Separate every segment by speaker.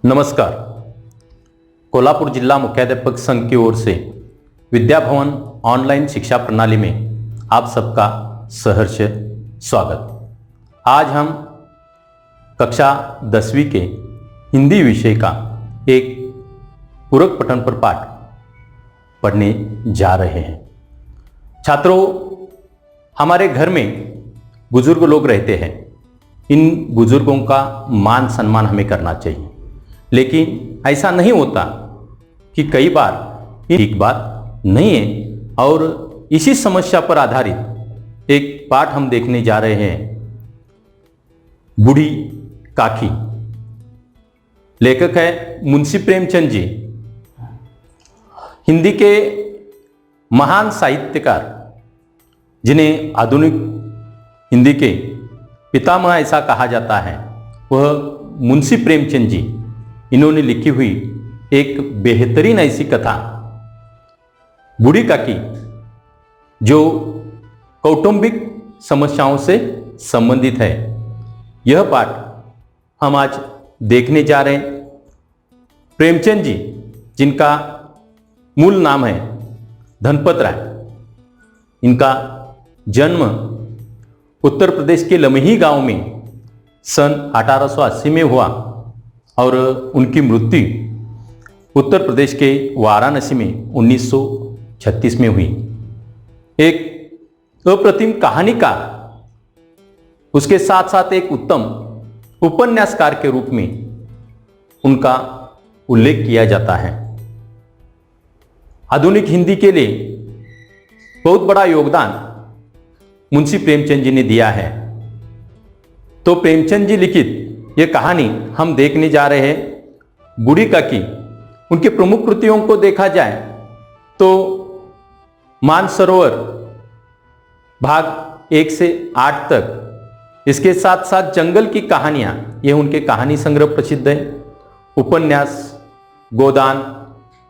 Speaker 1: नमस्कार। कोल्हापुर जिला मुख्याध्यापक संघ की ओर से विद्या भवन ऑनलाइन शिक्षा प्रणाली में आप सबका सहर्ष स्वागत। आज हम कक्षा 10वीं के हिंदी विषय का एक पूरक पठन पर पाठ पढ़ने जा रहे हैं। छात्रों, हमारे घर में बुजुर्ग लोग रहते हैं। इन बुजुर्गों का मान सम्मान हमें करना चाहिए, लेकिन ऐसा नहीं होता कि कई बार ठीक बात नहीं है। और इसी समस्या पर आधारित एक पाठ हम देखने जा रहे हैं। बूढ़ी काकी। लेखक है मुंशी प्रेमचंद जी, हिंदी के महान साहित्यकार, जिन्हें आधुनिक हिंदी के पितामह ऐसा कहा जाता है, वह मुंशी प्रेमचंद जी। इन्होंने लिखी हुई एक बेहतरीन ऐसी कथा बूढ़ी काकी, जो कौटुंबिक समस्याओं से संबंधित है। यह पाठ हम आज देखने जा रहे हैं। प्रेमचंद जी, जिनका मूल नाम है धनपत राय, इनका जन्म उत्तर प्रदेश के लमही गांव में सन 1880 में हुआ और उनकी मृत्यु उत्तर प्रदेश के वाराणसी में 1936 में हुई। एक अप्रतिम कहानीकार, उसके साथ साथ एक उत्तम उपन्यासकार के रूप में उनका उल्लेख किया जाता है। आधुनिक हिंदी के लिए बहुत बड़ा योगदान मुंशी प्रेमचंद जी ने दिया है। तो प्रेमचंद जी लिखित ये कहानी हम देखने जा रहे हैं, बूढ़ी काकी। उनके प्रमुख कृतियों को देखा जाए तो मानसरोवर भाग 1 से 8 तक, इसके साथ साथ जंगल की कहानियां, ये उनके कहानी संग्रह प्रसिद्ध है। उपन्यास गोदान,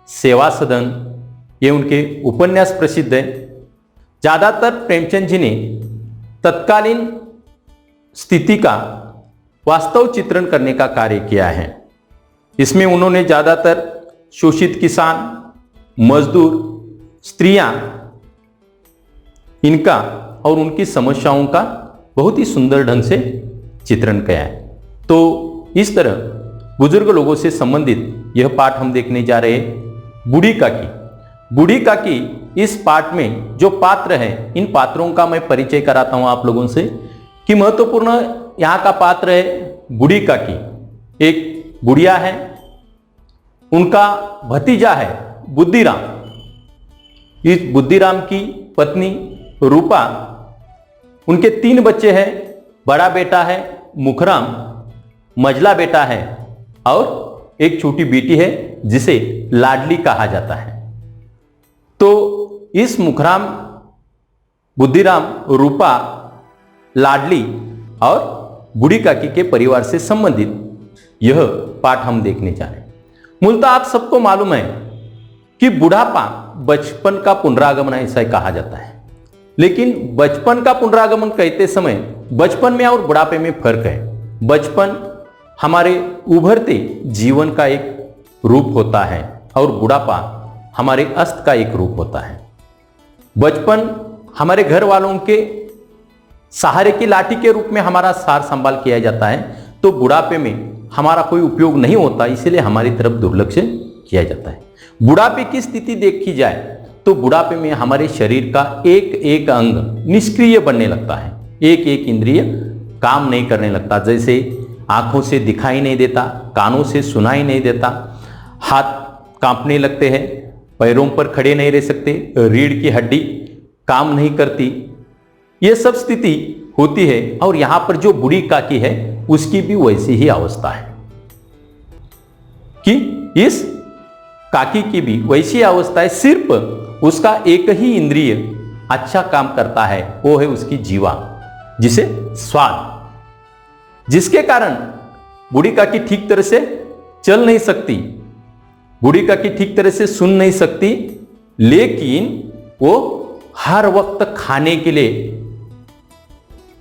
Speaker 1: सेवा सदन, ये उनके उपन्यास प्रसिद्ध है। ज़्यादातर प्रेमचंद जी ने तत्कालीन स्थिति का वास्तव चित्रण करने का कार्य किया है। इसमें उन्होंने ज़्यादातर शोषित किसान, मजदूर, स्त्रियां, इनका और उनकी समस्याओं का बहुत ही सुंदर ढंग से चित्रण किया है। तो इस तरह बुजुर्ग लोगों से संबंधित यह पाठ हम देखने जा रहे हैं, बूढ़ी काकी। बूढ़ी काकी, इस पाठ में जो पात्र हैं, इन पात्रों का मैं परिचय कराता हूं आप लोगों से कि महत्वपूर्ण यहाँ का पात्र है बूढ़ी काकी। एक बुढ़िया है, उनका भतीजा है बुद्धिराम। इस बुद्धिराम की पत्नी रूपा, उनके 3 बच्चे हैं। बड़ा बेटा है मुखराम, मझला बेटा है और एक छोटी बेटी है जिसे लाडली कहा जाता है। तो इस मुखराम, बुद्धिराम, रूपा, लाडली और बूढ़ी काकी के परिवार से संबंधित यह पाठ हम देखने जा रहे हैं। मूलतः आप सबको मालूम है कि बुढ़ापा बचपन का पुनरागमन ऐसा कहा जाता है, लेकिन बचपन का पुनरागमन कहते समय बचपन में और बुढ़ापे में फर्क है। बचपन हमारे उभरते जीवन का एक रूप होता है और बुढ़ापा हमारे अस्त का एक रूप होता है। बचपन हमारे घर वालों के सहारे की लाठी के रूप में हमारा सार संभाल किया जाता है, तो बुढ़ापे में हमारा कोई उपयोग नहीं होता, इसलिए हमारी तरफ दुर्लक्ष किया जाता है। बुढ़ापे की स्थिति देखी जाए तो बुढ़ापे में हमारे शरीर का एक एक अंग निष्क्रिय बनने लगता है, एक एक इंद्रिय काम नहीं करने लगता। जैसे आंखों से दिखाई नहीं देता, कानों से सुनाई नहीं देता, हाथ कांपने लगते हैं, पैरों पर खड़े नहीं रह सकते, रीढ़ की हड्डी काम नहीं करती, ये सब स्थिति होती है। और यहां पर जो बूढ़ी काकी है उसकी भी वैसी ही अवस्था है कि इस काकी की भी वैसी अवस्था है। सिर्फ उसका एक ही इंद्रिय अच्छा काम करता है, वो है उसकी जीवा, जिसे स्वाद, जिसके कारण बूढ़ी काकी ठीक तरह से चल नहीं सकती, बूढ़ी काकी ठीक तरह से सुन नहीं सकती, लेकिन वो हर वक्त खाने के लिए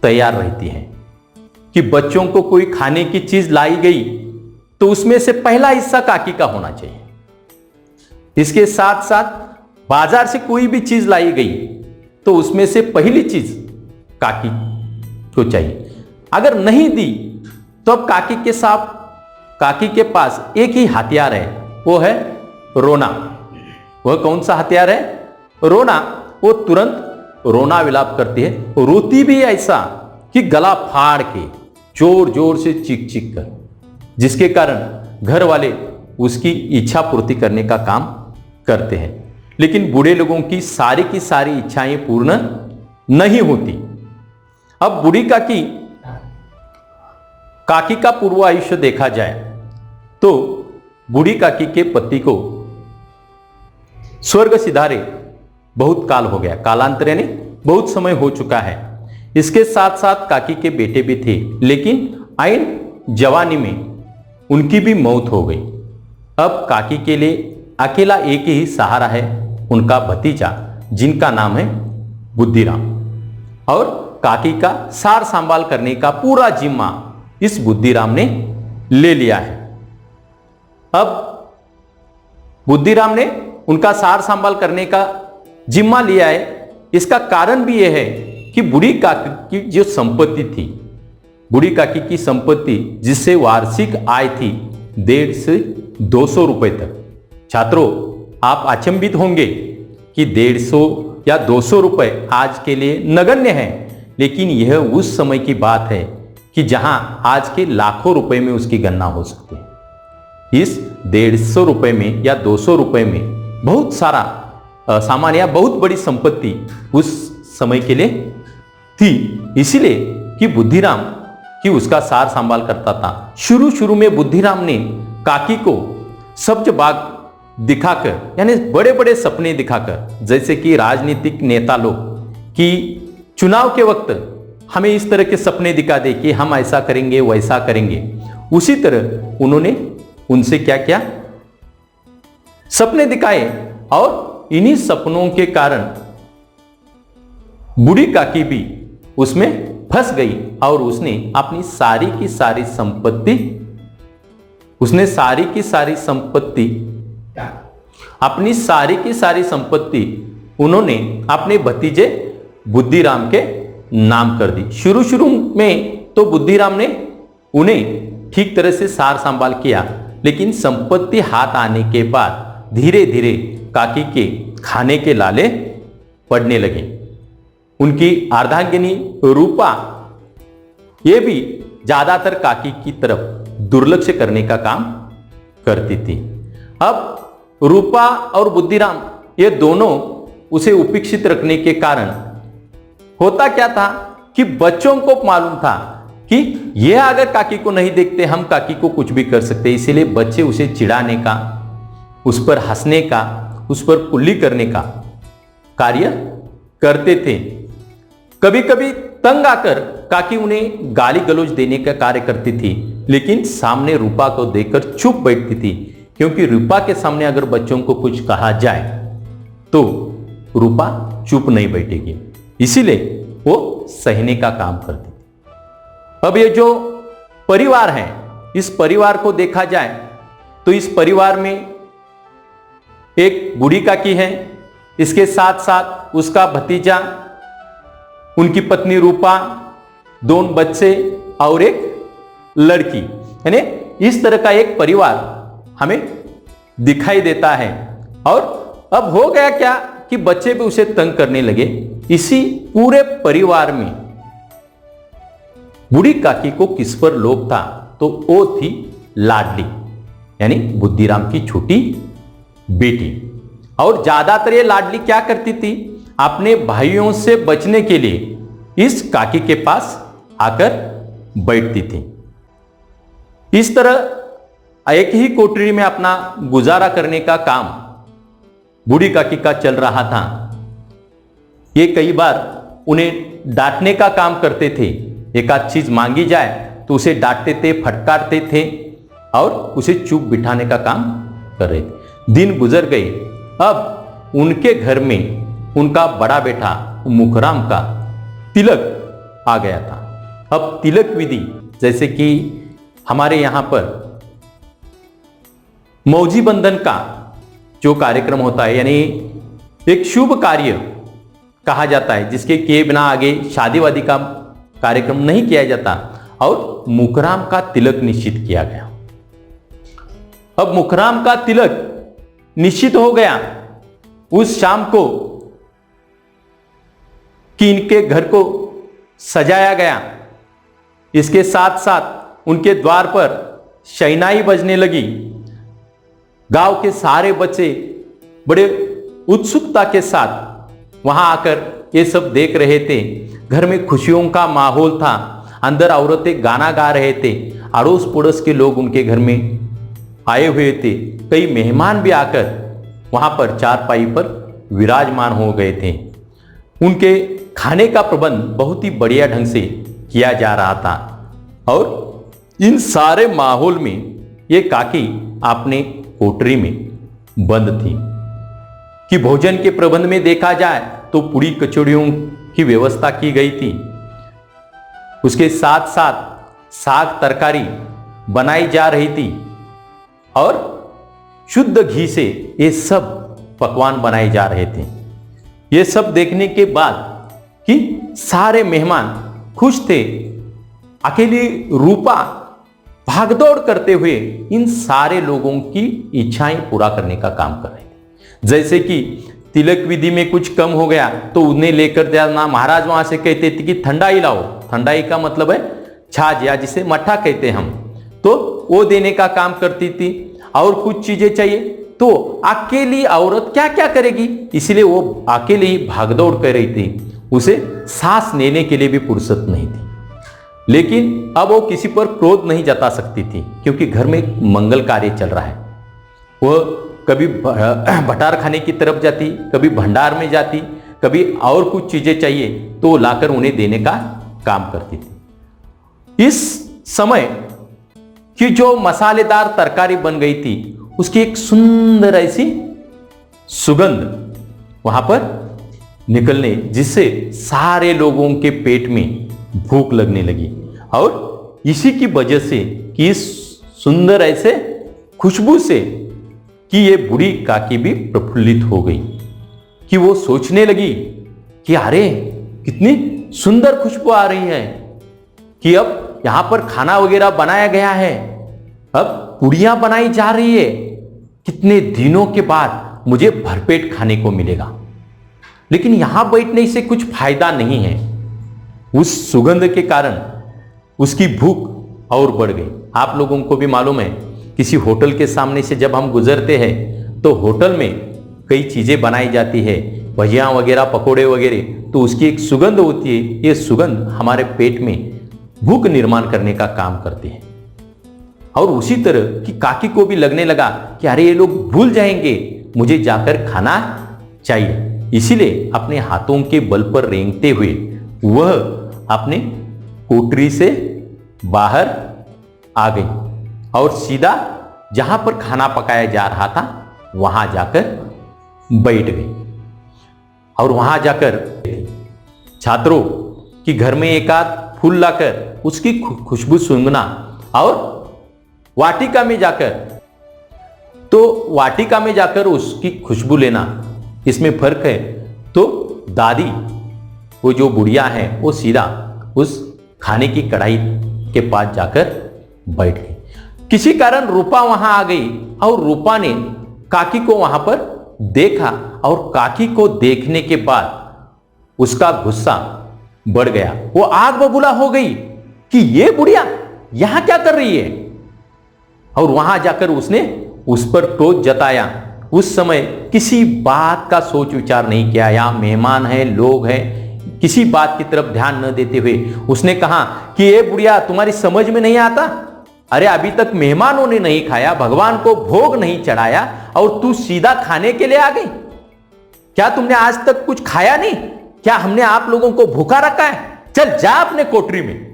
Speaker 1: तैयार रहती हैं कि बच्चों को कोई खाने की चीज लाई गई तो उसमें से पहला हिस्सा काकी का होना चाहिए। इसके साथ साथ बाजार से कोई भी चीज लाई गई तो उसमें से पहली चीज काकी को चाहिए। अगर नहीं दी तो अब काकी के पास एक ही हथियार है, वो है रोना। वह कौन सा हथियार है? रोना। वो तुरंत रोना विलाप करती है, रोती भी ऐसा कि गला फाड़ के जोर जोर से चीख चीख कर, जिसके कारण घर वाले उसकी इच्छा पूर्ति करने का काम करते हैं। लेकिन बूढ़े लोगों की सारी इच्छाएं पूर्ण नहीं होती। अब बूढ़ी काकी का पूर्व आयुष्य देखा जाए तो बूढ़ी काकी के पति को स्वर्ग सिधारे बहुत काल हो गया, कालांतरे ने बहुत समय हो चुका है। इसके साथ साथ काकी के बेटे भी थे, लेकिन आइन जवानी में उनकी भी मौत हो गई। अब काकी के लिए अकेला एक ही सहारा है, उनका भतीजा, जिनका नाम है बुद्धिराम। और काकी का सार संभाल करने का पूरा जिम्मा इस बुद्धिराम ने ले लिया है। अब बुद्धिराम ने उनका सार संभाल करने का जिम्मा लिया है। इसका कारण भी यह है कि बूढ़ी काकी की जो संपत्ति थी, बूढ़ी काकी की संपत्ति जिससे वार्षिक आय थी 150 से 200 रुपए तक। छात्रों, आप अचंभित होंगे कि 150 या 200 रुपए आज के लिए नगण्य है, लेकिन यह उस समय की बात है कि जहां आज के लाखों रुपए में उसकी गणना हो सकती है। इस 150 रुपए में या 200 रुपए में बहुत सारा सामान या बहुत बड़ी संपत्ति उस समय के लिए थी, इसीलिए कि बुद्धिराम की उसका सार संभाल करता था। शुरू में बुद्धिराम ने काकी को सब्ज बाग दिखाकर, यानी बड़े बड़े सपने दिखाकर, जैसे कि राजनीतिक नेता लोग कि चुनाव के वक्त हमें इस तरह के सपने दिखा दे कि हम ऐसा करेंगे वैसा करेंगे, उसी तरह उन्होंने उनसे क्या किया, सपने दिखाए। और इन्हीं सपनों के कारण बूढ़ी काकी भी उसमें फंस गई और उसने अपनी सारी की सारी संपत्ति उन्होंने अपने भतीजे बुद्धिराम के नाम कर दी। शुरू में तो बुद्धिराम ने उन्हें ठीक तरह से सार संभाल किया, लेकिन संपत्ति हाथ आने के बाद धीरे धीरे काकी के खाने के लाले पड़ने लगे। उनकी अर्धांगिनी रूपा ये भी ज्यादातर काकी की तरफ दुर्लक्ष्य करने का काम करती थी। अब रूपा और बुद्धिराम ये दोनों उसे उपेक्षित रखने के कारण होता क्या था कि बच्चों को मालूम था कि ये अगर काकी को नहीं देखते हम काकी को कुछ भी कर सकते, इसीलिए बच्चे उसे चिढ़ाने का, उस पर हंसने का, उस पर कुल्ली करने का कार्य करते थे। कभी कभी तंग आकर काकी उन्हें गाली गलौज देने का कार्य करती थी, लेकिन सामने रूपा को देखकर चुप बैठती थी, क्योंकि रूपा के सामने अगर बच्चों को कुछ कहा जाए तो रूपा चुप नहीं बैठेगी, इसीलिए वो सहने का काम करती थी। अब ये जो परिवार है, इस परिवार को देखा जाए तो इस परिवार में एक बूढ़ी काकी है, इसके साथ साथ उसका भतीजा, उनकी पत्नी रूपा, 2 बच्चे और एक लड़की, यानी इस तरह का एक परिवार हमें दिखाई देता है। और अब हो गया क्या कि बच्चे भी उसे तंग करने लगे। इसी पूरे परिवार में बूढ़ी काकी को किस पर लोभ था, तो वो थी लाडली, यानी बुद्धिराम की छोटी बेटी। और ज्यादातर ये लाडली क्या करती थी, अपने भाइयों से बचने के लिए इस काकी के पास आकर बैठती थी। इस तरह एक ही कोठरी में अपना गुजारा करने का काम बूढ़ी काकी का चल रहा था। ये कई बार उन्हें डांटने का काम करते थे, एक आध चीज मांगी जाए तो उसे डांटते थे, फटकारते थे और उसे चुप बिठाने का काम कर रहे थे। दिन गुजर गए। अब उनके घर में उनका बड़ा बेटा मुखराम का तिलक आ गया था। अब तिलक विधि, जैसे कि हमारे यहाँ पर मौजी बंधन का जो कार्यक्रम होता है, यानी एक शुभ कार्य कहा जाता है जिसके किए बिना आगे शादी वादी का कार्यक्रम नहीं किया जाता, और मुकराम का तिलक निश्चित किया गया। अब मुकराम का तिलक निश्चित हो गया उस शाम को कि इनके घर को सजाया गया। इसके साथ साथ उनके द्वार पर शहनाई बजने लगी। गांव के सारे बच्चे बड़े उत्सुकता के साथ वहां आकर ये सब देख रहे थे। घर में खुशियों का माहौल था। अंदर औरतें गाना गा रहे थे। अड़ोस पड़ोस के लोग उनके घर में आए हुए थे। कई मेहमान भी आकर वहां पर चारपाई पर विराजमान हो गए थे। उनके खाने का प्रबंध बहुत ही बढ़िया ढंग से किया जा रहा था, और इन सारे माहौल में ये काकी अपने कोठरी में बंद थी। कि भोजन के प्रबंध में देखा जाए तो पूरी कचौड़ियों की व्यवस्था की गई थी। उसके साथ साथ साग तरकारी बनाई जा रही थी, और शुद्ध घी से ये सब पकवान बनाए जा रहे थे। ये सब देखने के बाद कि सारे मेहमान खुश थे। अकेली रूपा भागदौड़ करते हुए इन सारे लोगों की इच्छाएं पूरा करने का काम कर रहे थे। जैसे कि तिलक विधि में कुछ कम हो गया तो उन्हें लेकर जाना। महाराज वहां से कहते थे कि ठंडाई लाओ। ठंडाई का मतलब है छाछ, या जिसे मट्ठा कहते हैं हम, तो वो देने का काम करती थी। और कुछ चीजें चाहिए तो अकेली औरत क्या क्या करेगी, इसलिए वो अकेले ही भागदौड़ कर रही थी। उसे सांस लेने के लिए भी फुर्सत नहीं थी। लेकिन अब वो किसी पर क्रोध नहीं जता सकती थी, क्योंकि घर में एक मंगल कार्य चल रहा है। वह कभी भटार खाने की तरफ जाती, कभी भंडार में जाती, कभी और कुछ चीजें चाहिए तो लाकर उन्हें देने का काम करती थी। इस समय की जो मसालेदार तरकारी बन गई थी उसकी एक सुंदर ऐसी सुगंध वहां पर निकलने, जिससे सारे लोगों के पेट में भूख लगने लगी। और इसी की वजह से कि इस सुंदर ऐसे खुशबू से कि ये बूढ़ी काकी भी प्रफुल्लित हो गई, कि वो सोचने लगी कि अरे कितनी सुंदर खुशबू आ रही है, कि अब यहां पर खाना वगैरह बनाया गया है, अब पूड़ियां बनाई जा रही है, कितने दिनों के बाद मुझे भरपेट खाने को मिलेगा। लेकिन यहां बैठने से कुछ फायदा नहीं है। उस सुगंध के कारण उसकी भूख और बढ़ गई। आप लोगों को भी मालूम है, किसी होटल के सामने से जब हम गुजरते हैं तो होटल में कई चीजें बनाई जाती है, भजिया वगैरह, पकोड़े वगैरह, तो उसकी एक सुगंध होती है। ये सुगंध हमारे पेट में भूख निर्माण करने का काम करती है। और उसी तरह की काकी को भी लगने लगा कि अरे ये लोग भूल जाएंगे, मुझे जाकर खाना चाहिए। इसीलिए अपने हाथों के बल पर रेंगते हुए वह अपने कोठरी से बाहर आ गई और सीधा जहां पर खाना पकाया जा रहा था वहां जाकर बैठ गई। और वहां जाकर छात्रों की घर में एक आध फूल लाकर उसकी खुशबू सूंघना, और वाटिका में जाकर उसकी खुशबू लेना, इसमें फर्क है। तो दादी, वो जो बुढ़िया है, वो सीधा उस खाने की कढ़ाई के पास जाकर बैठ गई। किसी कारण रूपा वहां आ गई और रूपा ने काकी को वहां पर देखा, और काकी को देखने के बाद उसका गुस्सा बढ़ गया। वो आग बबूला हो गई कि ये बुढ़िया यहां क्या कर रही है, और वहां जाकर उसने उस पर क्रोध जताया। उस समय किसी बात का सोच विचार नहीं किया। यहां मेहमान हैं, लोग हैं, किसी बात की तरफ ध्यान न देते हुए उसने कहा कि ये बुढ़िया, तुम्हारी समझ में नहीं आता, अरे अभी तक मेहमानों ने नहीं खाया, भगवान को भोग नहीं चढ़ाया, और तू सीधा खाने के लिए आ गई। क्या तुमने आज तक कुछ खाया नहीं? क्या हमने आप लोगों को भूखा रखा है? चल जा अपने कोठरी में।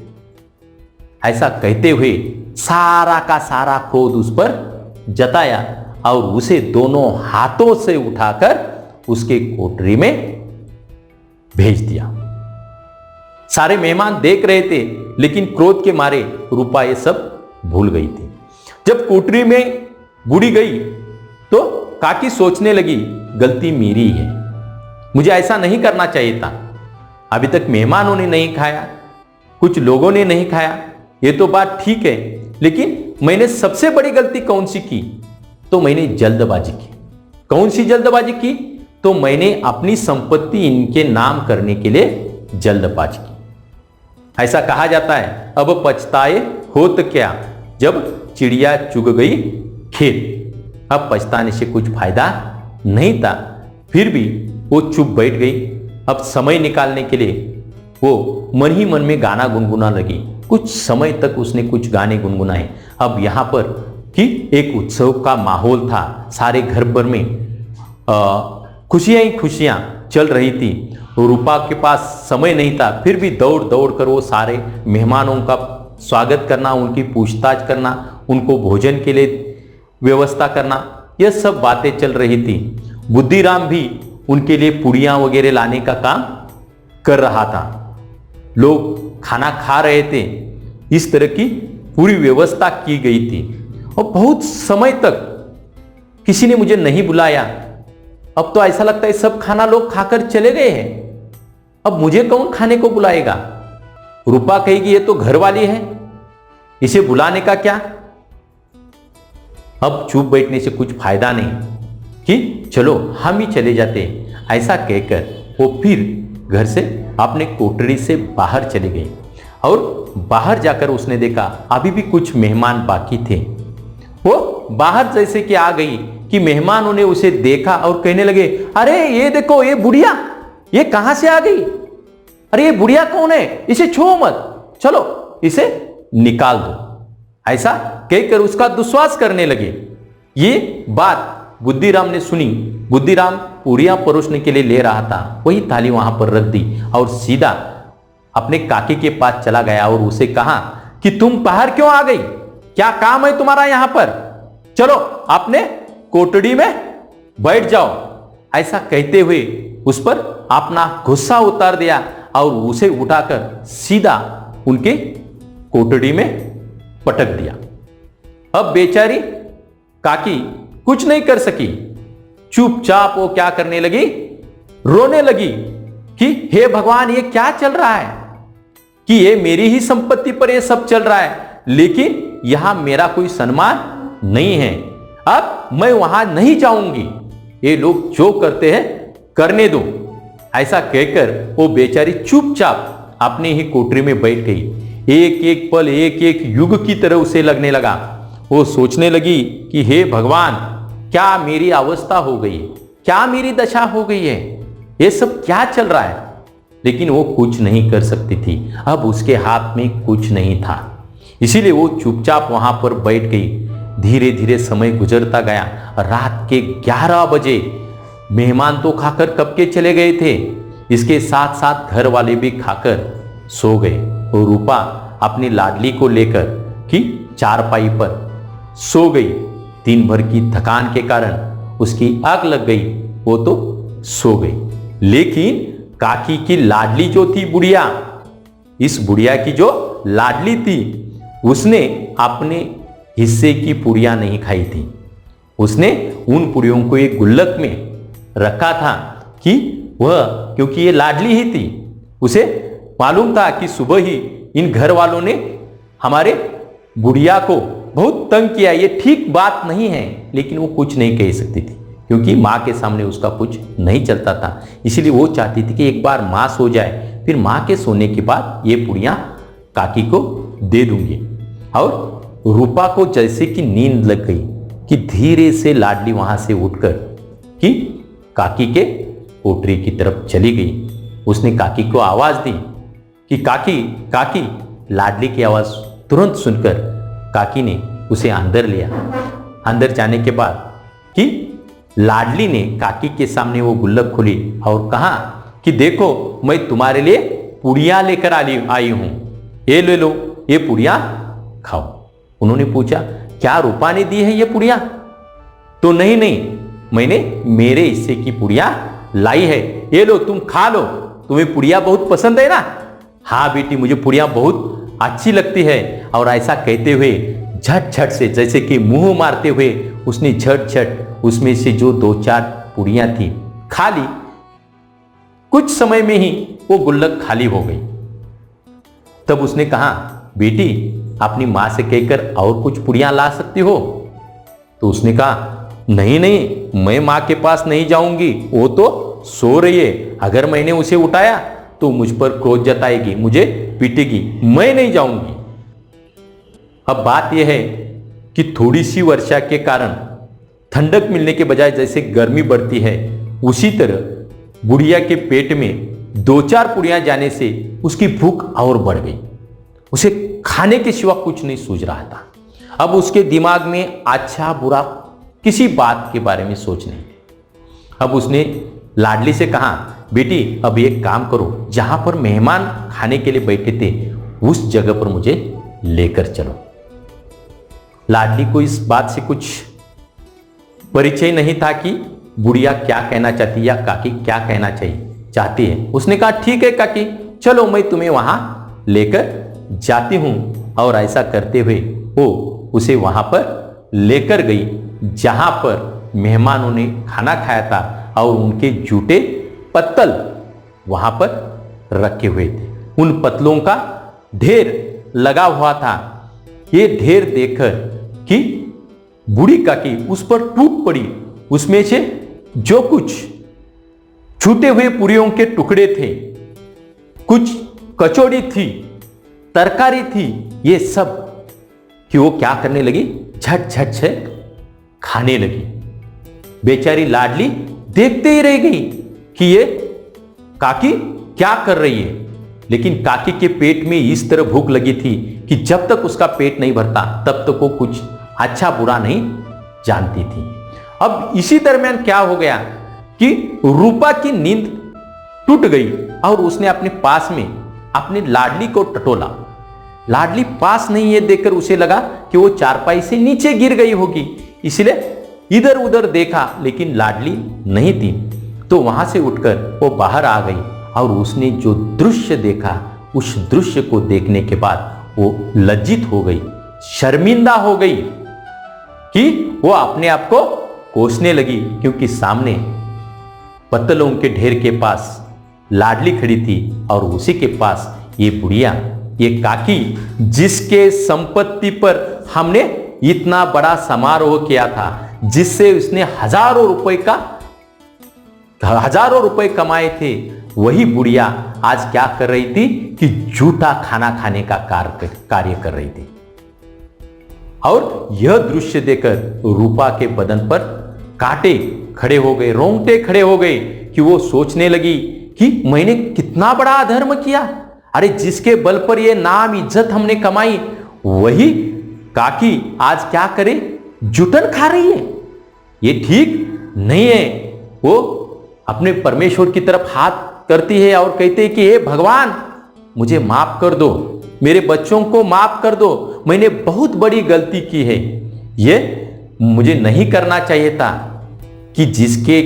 Speaker 1: ऐसा कहते हुए सारा का सारा क्रोध उस पर जताया और उसे दोनों हाथों से उठाकर उसके कोठरी में भेज दिया। सारे मेहमान देख रहे थे, लेकिन क्रोध के मारे रूपा ये सब भूल गई थी। जब कोठरी में बूढ़ी गई तो काकी सोचने लगी, गलती मेरी है, मुझे ऐसा नहीं करना चाहिए था। अभी तक मेहमानों ने नहीं खाया, कुछ लोगों ने नहीं खाया, ये तो बात ठीक है, लेकिन मैंने सबसे बड़ी गलती कौन सी की? तो मैंने जल्दबाजी की। कौन सी जल्दबाजी की? तो मैंने अपनी संपत्ति इनके नाम करने के लिए जल्दबाजी की। ऐसा कहा जाता है, अब पछताए होत क्या, जब चिड़िया चुग गई खेत। अब पछताने से कुछ फायदा नहीं था, फिर भी वो चुप बैठ गई। अब समय निकालने के लिए वो मन ही मन में गाना गुनगुना लगी। कुछ समय तक उसने कुछ गाने गुनगुनाए। अब यहाँ पर कि एक उत्सव का माहौल था, सारे घर भर में खुशियां ही खुशियां चल रही थी। रूपा के पास समय नहीं था, फिर भी दौड़ दौड़ कर वो सारे मेहमानों का स्वागत करना, उनकी पूछताछ करना, उनको भोजन के लिए व्यवस्था करना, यह सब बातें चल रही थी। बुद्धिराम भी उनके लिए पुड़ियाँ वगैरह लाने का काम कर रहा था। लोग खाना खा रहे थे, इस तरह की पूरी व्यवस्था की गई थी। और बहुत समय तक किसी ने मुझे नहीं बुलाया। अब तो ऐसा लगता है सब खाना लोग खाकर चले गए हैं, अब मुझे कौन खाने को बुलाएगा? रूपा कहेगी ये तो घर वाली है, इसे बुलाने का क्या? अब चुप बैठने से कुछ फायदा नहीं कि चलो हम ही चले जाते। ऐसा कहकर वो फिर घर से अपने कोठरी से बाहर चली गई और बाहर जाकर उसने देखा अभी भी कुछ मेहमान बाकी थे। वो बाहर जैसे कि आ गई कि मेहमानों ने उसे देखा और कहने लगे, अरे ये देखो ये बुढ़िया, ये कहां से आ गई? अरे ये बुढ़िया कौन है? इसे छुओ मत, चलो इसे निकाल दो। ऐसा कहकर उसका दुस्वास करने लगे। ये बात बुद्धिराम ने सुनी। बुद्धिराम पूरियां परोसने के लिए ले रहा था, वही थाली वहां पर रख दी और सीधा अपने काकी के पास चला गया और उसे कहा कि तुम बाहर क्यों आ गई? क्या काम है तुम्हारा यहां पर? चलो अपने कोठड़ी में बैठ जाओ। ऐसा कहते हुए उस पर अपना गुस्सा उतार दिया और उसे उठाकर सीधा उनके कोठड़ी में पटक दिया। अब बेचारी काकी कुछ नहीं कर सकी, चुपचाप वो क्या करने लगी? रोने लगी कि हे भगवान, ये क्या चल रहा है कि ये मेरी ही संपत्ति पर ये सब चल रहा है, लेकिन यहां मेरा कोई सम्मान नहीं है। अब मैं वहां नहीं जाऊंगी, ये लोग जो करते हैं करने दो। ऐसा कहकर वो बेचारी चुपचाप अपने ही कोठरी में बैठ गई। एक एक पल एक एक युग की तरह उसे लगने लगा। वो सोचने लगी कि हे भगवान, क्या मेरी अवस्था हो गई है, क्या मेरी दशा हो गई है, ये सब क्या चल रहा है? लेकिन वो कुछ नहीं कर सकती थी, अब उसके हाथ में कुछ नहीं था। इसीलिए वो चुपचाप वहां पर बैठ गई। धीरे धीरे समय गुजरता गया। रात के 11 बजे मेहमान तो खाकर कब के चले गए थे, इसके साथ साथ घर वाले भी खाकर सो गए। और रूपा अपनी लाडली को लेकर कि चारपाई पर सो गई। दिन भर की थकान के कारण उसकी आग लग गई, वो तो सो गई। लेकिन काकी की लाडली जो थी बुढ़िया, इस बुढ़िया की जो लाडली थी, उसने अपने हिस्से की पुड़िया नहीं खाई थी। उसने उन पुड़ियों को एक गुल्लक में रखा था कि वह, क्योंकि ये लाडली ही थी, उसे मालूम था कि सुबह ही इन घर वालों ने हमारे बुढ़िया को बहुत तंग किया, ये ठीक बात नहीं है। लेकिन वो कुछ नहीं कह सकती थी क्योंकि माँ के सामने उसका कुछ नहीं चलता था। इसीलिए वो चाहती थी कि एक बार माँ सो जाए, फिर माँ के सोने के बाद ये पुड़ियाँ काकी को दे दूंगी। और रूपा को जैसे कि नींद लग गई कि धीरे से लाडली वहां से उठकर कि काकी के कोठरी की तरफ चली गई। उसने काकी को आवाज दी कि काकी काकी। लाडली की आवाज तुरंत सुनकर काकी ने उसे अंदर लिया। अंदर जाने के बाद कि लाडली ने काकी के सामने वो गुल्लक खोली और कहा कि देखो, मैं तुम्हारे लिए पुड़िया लेकर आई हूं, ये ले लो, ये पुड़िया खाओ। उन्होंने पूछा, क्या रूपा ने दी है ये पुड़िया? तो नहीं नहीं, मैंने मेरे हिस्से की पुड़िया लाई है, ये लो तुम खा लो। तुम्हें पुड़िया बहुत पसंद है ना? हाँ बेटी, मुझे पुड़िया बहुत अच्छी लगती है। और ऐसा कहते हुए झट झट से, जैसे कि मुंह मारते हुए उसने झट झट उसमें से जो 2-4 पुड़ियां थी खा ली। कुछ समय में ही वो गुल्लक खाली हो गई। तब उसने कहा, बेटी अपनी मां से कहकर और कुछ पुड़ियां ला सकती हो? तो उसने कहा, नहीं नहीं, मैं मां के पास नहीं जाऊंगी, वो तो सो रही है। अगर मैंने उसे उठाया तो मुझ पर क्रोध जताएगी, मुझे पीटेगी, मैं नहीं जाऊंगी। अब बात यह है कि थोड़ी सी वर्षा के कारण ठंडक मिलने के बजाय जैसे गर्मी बढ़ती है, उसी तरह बुढ़िया के पेट में 2-4 पुड़ियां जाने से उसकी भूख और बढ़ गई। उसे खाने के सिवा कुछ नहीं सूझ रहा था। अब उसके दिमाग में अच्छा बुरा किसी बात के बारे में सोच नहीं। अब उसने लाडली से कहा, बेटी अब एक काम करो, जहां पर मेहमान खाने के लिए बैठे थे उस जगह पर मुझे लेकर चलो। लाडली को इस बात से कुछ परिचय नहीं था कि बुढ़िया क्या कहना चाहती है या काकी क्या कहना चाहती है। उसने कहा, ठीक है काकी, चलो मैं तुम्हें वहां लेकर जाती हूं। और ऐसा करते हुए वो उसे वहां पर लेकर गई जहां पर मेहमानों ने खाना खाया था और उनके जूठे पत्तल वहां पर रखे हुए थे। उन पत्तलों का ढेर लगा हुआ था। ये ढेर देखकर कि बूढ़ी काकी उस पर टूट पड़ी। उसमें से जो कुछ छूटे हुए पूरियों के टुकड़े थे, कुछ कचौड़ी थी, तरकारी थी, ये सब कि वो क्या करने लगी, झट झट से खाने लगी। बेचारी लाडली देखते ही रह गई कि ये काकी क्या कर रही है। लेकिन काकी के पेट में इस तरह भूख लगी थी कि जब तक उसका पेट नहीं भरता तब तक वो कुछ अच्छा बुरा नहीं जानती थी। अब इसी दरमियान क्या हो गया कि रूपा की नींद टूट गई और उसने अपने पास में अपनी लाडली को टटोला। लाडली पास नहीं है देखकर उसे लगा कि वो चारपाई से नीचे गिर गई होगी, इसलिए इधर उधर देखा लेकिन लाडली नहीं थी। तो वहां से उठकर वो बाहर आ गई और उसने जो दृश्य देखा, उस दृश्य को देखने के बाद वो लज्जित हो गई, शर्मिंदा हो गई कि वो अपने आप को कोसने लगी, क्योंकि सामने पत्तलों के ढेर के पास लाडली खड़ी थी और उसी के पास ये बुढ़िया, ये काकी, जिसके संपत्ति पर हमने इतना बड़ा समारोह किया था, जिससे उसने हजारों रुपए कमाए थे, वही बुढ़िया आज क्या कर रही थी कि झूठा खाना खाने का कार्य कर रही थी। और यह दृश्य देखकर रूपा के बदन पर कांटे खड़े हो गए, रोंगटे खड़े हो गए कि वो सोचने लगी कि मैंने कितना बड़ा अधर्म किया। अरे जिसके बल पर ये नाम इज्जत हमने कमाई, वही काकी आज क्या करे, जुटन खा रही है। ये ठीक नहीं है। वो अपने परमेश्वर की तरफ हाथ करती है और कहते हैं कि हे भगवान, मुझे माफ कर दो, मेरे बच्चों को माफ कर दो, मैंने बहुत बड़ी गलती की है। ये मुझे नहीं करना चाहिए था कि जिसके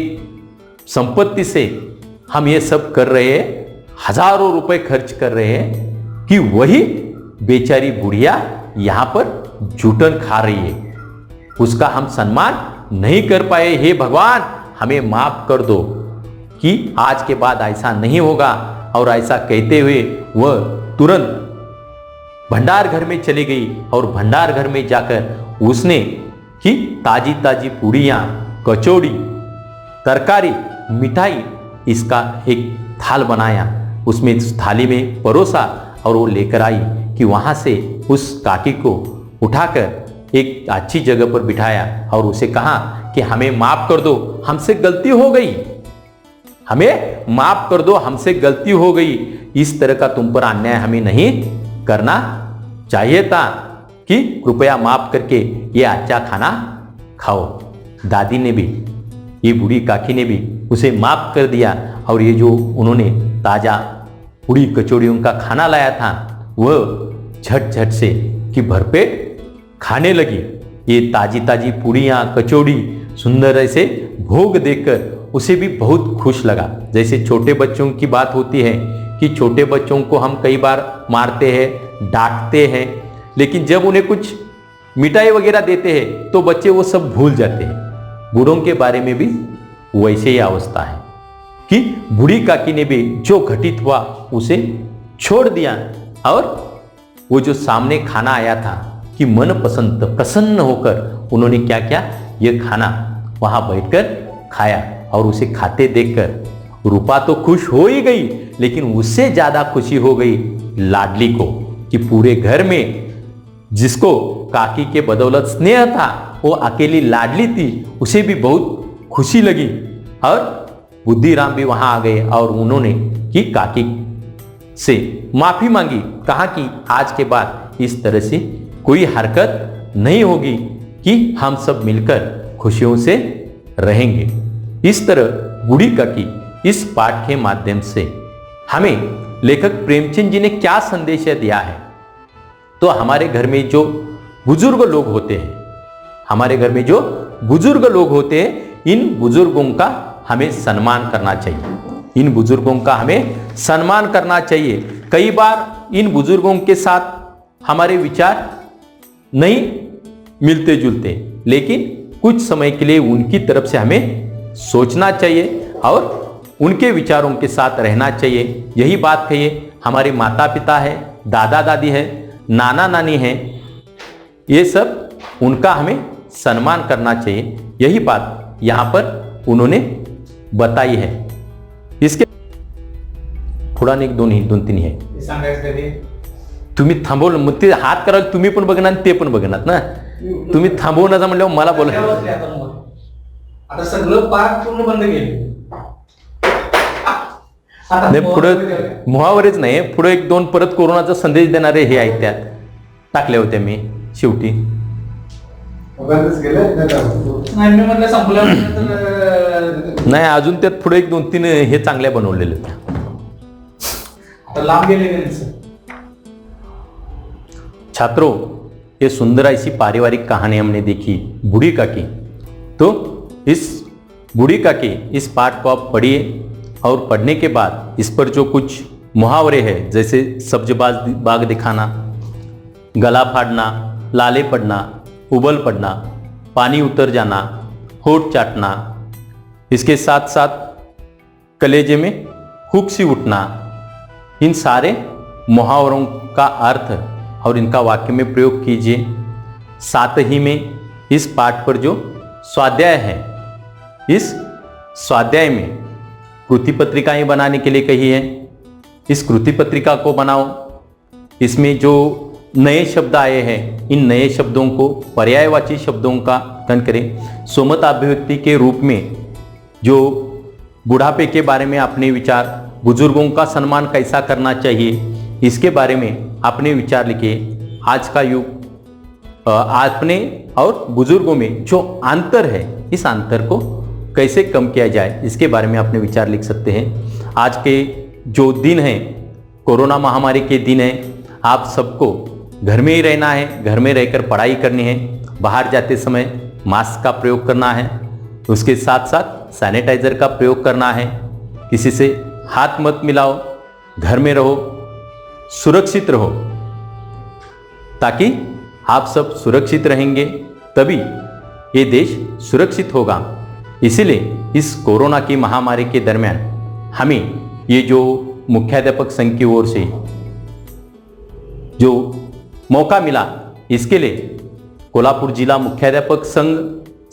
Speaker 1: संपत्ति से हम ये सब कर रहे हैं, हजारों रुपए खर्च कर रहे हैं, कि वही बेचारी बुढ़िया यहां पर जूठन खा रही है, उसका हम सम्मान नहीं कर पाए। हे भगवान, हमें माफ कर दो कि आज के बाद ऐसा नहीं होगा। और ऐसा कहते हुए वह तुरंत भंडार घर में चली गई और भंडार घर में जाकर उसने कि ताजी ताजी पूड़ियाँ, कचौड़ी, तरकारी, मिठाई, इसका एक थाल बनाया, उसमें उस थाली में परोसा और वो लेकर आई कि वहाँ से उस काकी को उठाकर एक अच्छी जगह पर बिठाया और उसे कहा कि हमें माफ कर दो, हमसे गलती हो गई, हमें माफ कर दो, हमसे गलती हो गई। इस तरह का तुम पर अन्याय हमें नहीं करना चाहिए था, कि कृपया माफ करके ये अच्छा खाना खाओ। दादी ने भी, ये बूढ़ी काकी ने भी उसे माफ कर दिया और ये जो उन्होंने ताजा पूड़ी कचौड़ियों का खाना लाया था वह झट झट से कि भरपेट खाने लगी। ये ताजी ताजी पूड़ियाँ, कचौड़ी सुंदर ऐसे भोग देखकर उसे भी बहुत खुश लगा। जैसे छोटे बच्चों की बात होती है कि छोटे बच्चों को हम कई बार मारते हैं, डांटते हैं, लेकिन जब उन्हें कुछ मिठाई वगैरह देते हैं तो बच्चे वो सब भूल जाते हैं। बूढ़ों के बारे में भी वैसे ही अवस्था है कि बूढ़ी काकी ने भी जो घटित हुआ उसे छोड़ दिया और वो जो सामने खाना आया था कि मन पसंद प्रसन्न होकर उन्होंने क्या किया, ये खाना वहां बैठकर खाया और उसे खाते देखकर रूपा तो खुश हो ही गई, लेकिन उससे ज्यादा खुशी हो गई लाडली को कि पूरे घर में जिसको काकी के बदौलत स्नेह था वो अकेली लाडली थी, उसे भी बहुत खुशी लगी। और बुद्धिराम भी वहां आ गए और उन्होंने कि काकी से माफी मांगी, कहा कि आज के बाद इस तरह से कोई हरकत नहीं होगी कि हम सब मिलकर खुशियों से रहेंगे। इस तरह बूढ़ी काकी इस पाठ के माध्यम से हमें लेखक प्रेमचंद जी ने क्या संदेश दिया है। तो हमारे घर में जो बुजुर्ग लोग होते हैं, हमारे घर में जो बुजुर्ग लोग होते हैं, इन बुजुर्गों का हमें सम्मान करना चाहिए। इन बुजुर्गों का हमें सम्मान करना चाहिए। कई बार इन बुजुर्गों के साथ हमारे विचार नहीं मिलते जुलते, लेकिन कुछ समय के लिए उनकी तरफ से हमें सोचना चाहिए और उनके विचारों के साथ रहना चाहिए। यही बात कहिए, हमारे माता पिता है, दादा दादी है, नाना नानी है, ये सब उनका हमें सम्मान करना चाहिए। यही बात यहाँ पर उन्होंने बताई है। इसके पुढे एक दोन तीन है, तुम्ही थांबवलं मग ते हात करा, तुम्ही पण बघणार ते पण बघणार ना, तुम्ही थांबवण्याचा म्हणल्यावर मला बोला।
Speaker 2: आता सगळं पाठ पूर्ण बंद केलं।
Speaker 1: नाही पुढे मुहावरेच नाही, पुढे एक दोन परत कोरोनाचा संदेश देणारे हे आहेत, त्यात टाकले होते मी शेवटी। नाही अजून त्यात पुढे एक दोन तीन हे चांगल्या बनवलेले छात्रों। ये सुंदर ऐसी पारिवारिक कहानी हमने देखी बूढ़ी काकी। तो इस बूढ़ी काकी इस पाठ को आप पढ़िए और पढ़ने के बाद इस पर जो कुछ मुहावरे हैं, जैसे सब्ज बाग दिखाना, गला फाड़ना, लाले पड़ना, उबल पड़ना, पानी उतर जाना, होठ चाटना, इसके साथ साथ कलेजे में हुक सी उठना, इन सारे मुहावरों का अर्थ और इनका वाक्य में प्रयोग कीजिए। साथ ही में इस पाठ पर जो स्वाध्याय है, इस स्वाध्याय में कृति पत्रिकाएं बनाने के लिए कही है। इस कृति पत्रिका को बनाओ। इसमें जो नए शब्द आए हैं, इन नए शब्दों को पर्यायवाची शब्दों का गठन करें। सोमत अभिव्यक्ति के रूप में जो बुढ़ापे के बारे में अपने विचार, बुजुर्गों का सम्मान कैसा करना चाहिए, इसके बारे में अपने विचार लिखिए। आज का युग अपने और बुजुर्गों में जो अंतर है, इस अंतर को कैसे कम किया जाए, इसके बारे में अपने विचार लिख सकते हैं। आज के जो दिन है, कोरोना महामारी के दिन है, आप सबको घर में ही रहना है, घर में रहकर पढ़ाई करनी है, बाहर जाते समय मास्क का प्रयोग करना है, उसके साथ साथ सैनिटाइजर का प्रयोग करना है, किसी से हाथ मत मिलाओ, घर में रहो, सुरक्षित रहो, ताकि आप सब सुरक्षित रहेंगे तभी ये देश सुरक्षित होगा। इसीलिए इस कोरोना की महामारी के दरमियान हमें ये जो मुख्याध्यापक संघ की ओर से जो मौका मिला, इसके लिए कोल्हापुर जिला मुख्याध्यापक संघ,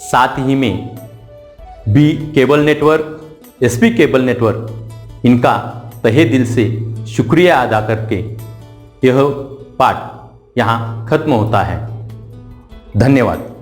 Speaker 1: साथ ही में B cable network, SP cable network, इनका तहे दिल से शुक्रिया अदा करके यह पाठ यहाँ खत्म होता है। धन्यवाद।